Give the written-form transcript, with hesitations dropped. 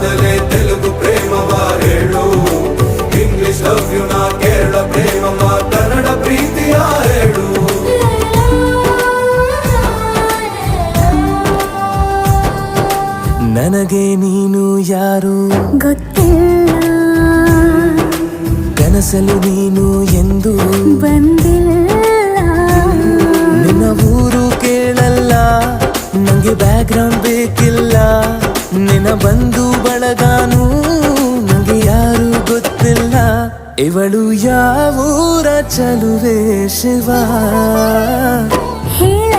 ಮೊದಲೇ ತೆಲುಗು ಪ್ರೇಮವ ಹೇಳು, English love you ನಾ ಕೇರಳ ಪ್ರೇಮವ ಕನ್ನಡ ಪ್ರೀತಿಯ ಹೇಳು. ನನಗೆ ನೀನು ಯಾರು ಗೊತ್ತಿಲ್ಲ, ಕನಸಲು ನೀನು ಎಂದು ಬಂದಿಲ್ಲ. ನಿನ್ನ ಊರು ಕೇಳಲ್ಲ, ನಂಗೆ ಬ್ಯಾಕ್ಗ್ರೌಂಡ್ ಬೇಕಿಲ್ಲ. ನಿನ್ನ ಬಂಧು ಬಳಗಾನು ನಂಗೆ ಯಾರು ಗೊತ್ತಿಲ್ಲ. ಇವಳು ಯಾವೂರ ಚಲುವೆ ಶಿವ ಹೇಳ